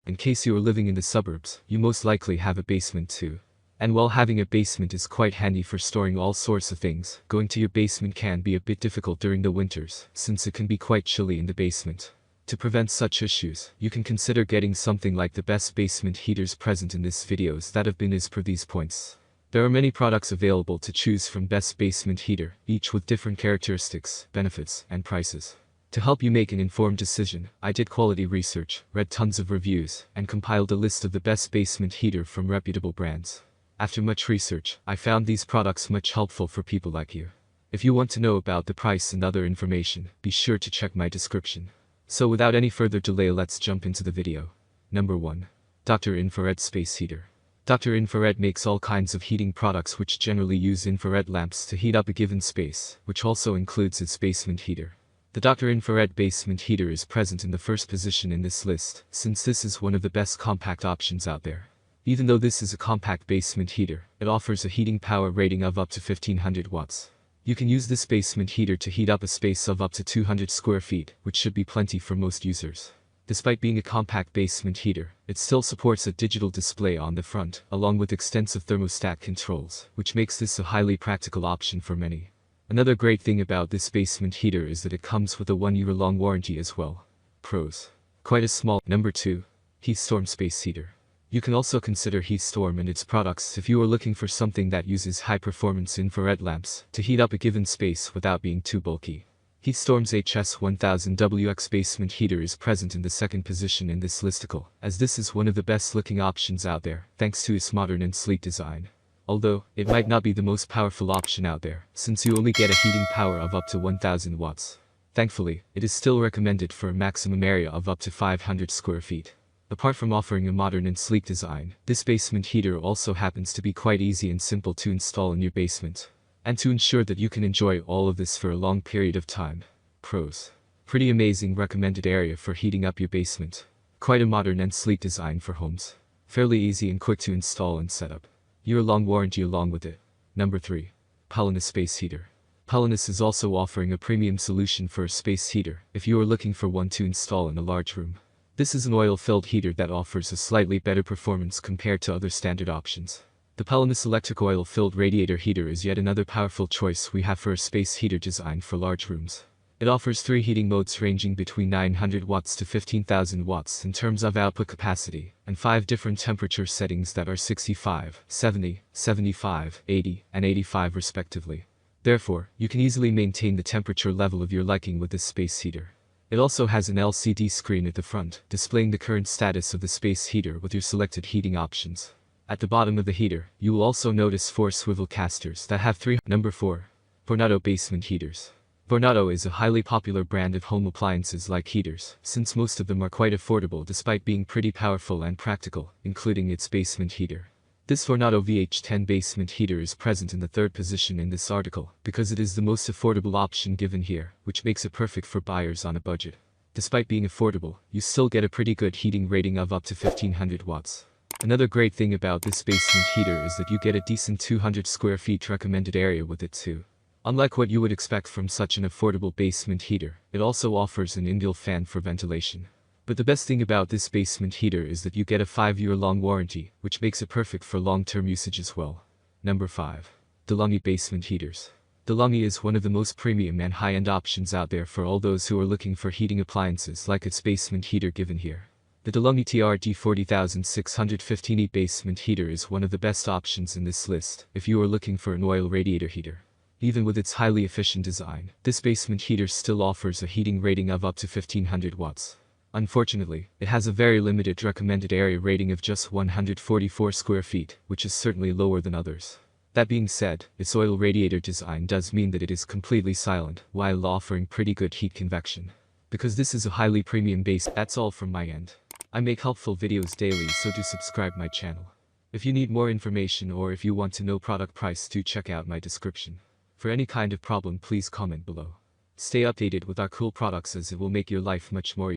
In case you are living in the suburbs, you most likely have a basement too. And while having a basement is quite handy for storing all sorts of things, going to your basement can be a bit difficult during the winters, since it can be quite chilly in the basement. To prevent such issues, you can consider getting something like the best basement heaters present in this videos that have been as per these points. There are many products available to choose from best basement heater, each with different characteristics, benefits, and prices. To help you make an informed decision, I did quality research, read tons of reviews, and compiled a list of the best basement heater from reputable brands. After much research, I found these products much helpful for people like you. If you want to know about the price and other information, be sure to check my description. So without any further delay, let's jump into the video. Number 1. Dr. Infrared Space Heater. Dr. Infrared makes all kinds of heating products which generally use infrared lamps to heat up a given space, which also includes its basement heater. The Dr. Infrared basement heater is present in the first position in this list, since this is one of the best compact options out there. Even though this is a compact basement heater, it offers a heating power rating of up to 1500 watts. You can use this basement heater to heat up a space of up to 200 square feet, which should be plenty for most users. Despite being a compact basement heater, it still supports a digital display on the front, along with extensive thermostat controls, which makes this a highly practical option for many. Another great thing about this basement heater is that it comes with a 1-year-long warranty as well. Pros. Quite a small. Number 2. Heatstorm Space Heater. You can also consider Heatstorm and its products if you are looking for something that uses high-performance infrared lamps to heat up a given space without being too bulky. Heatstorm's HS1000WX basement heater is present in the second position in this listicle, as this is one of the best-looking options out there, thanks to its modern and sleek design. Although, it might not be the most powerful option out there, since you only get a heating power of up to 1000 watts. Thankfully, it is still recommended for a maximum area of up to 500 square feet. Apart from offering a modern and sleek design, this basement heater also happens to be quite easy and simple to install in your basement. And to ensure that you can enjoy all of this for a long period of time. Pros. Pretty amazing recommended area for heating up your basement. Quite a modern and sleek design for homes. Fairly easy and quick to install and set up. Year-long warranty along with it. Number 3. Pollena Space Heater. Pollena is also offering a premium solution for a space heater if you are looking for one to install in a large room. This is an oil-filled heater that offers a slightly better performance compared to other standard options. The Pollena electric oil-filled radiator heater is yet another powerful choice we have for a space heater designed for large rooms. It offers 3 heating modes ranging between 900 watts to 15,000 watts in terms of output capacity, and 5 different temperature settings that are 65, 70, 75, 80, and 85 respectively. Therefore, you can easily maintain the temperature level of your liking with this space heater. It also has an LCD screen at the front, displaying the current status of the space heater with your selected heating options. At the bottom of the heater, you will also notice 4 swivel casters that have 3. Number 4. Fornado Basement Heaters. Fornado is a highly popular brand of home appliances like heaters, since most of them are quite affordable despite being pretty powerful and practical, including its basement heater. This Fornado VH10 basement heater is present in the 3rd position in this article, because it is the most affordable option given here, which makes it perfect for buyers on a budget. Despite being affordable, you still get a pretty good heating rating of up to 1500 watts. Another great thing about this basement heater is that you get a decent 200 square feet recommended area with it too. Unlike what you would expect from such an affordable basement heater, it also offers an inbuilt fan for ventilation. But the best thing about this basement heater is that you get a 5-year-long warranty, which makes it perfect for long-term usage as well. Number 5. DeLonghi Basement Heaters. DeLonghi is one of the most premium and high-end options out there for all those who are looking for heating appliances like its basement heater given here. The DeLonghi TRD 40615E basement heater is one of the best options in this list if you are looking for an oil radiator heater. Even with its highly efficient design, this basement heater still offers a heating rating of up to 1500 watts. Unfortunately, it has a very limited recommended area rating of just 144 square feet, which is certainly lower than others. That being said, its oil radiator design does mean that it is completely silent, while offering pretty good heat convection. Because this is a highly premium base. That's all from my end. I make helpful videos daily, so do subscribe my channel. If you need more information or if you want to know product price, do check out my description. For any kind of problem, please comment below. Stay updated with our cool products, as it will make your life much more easier.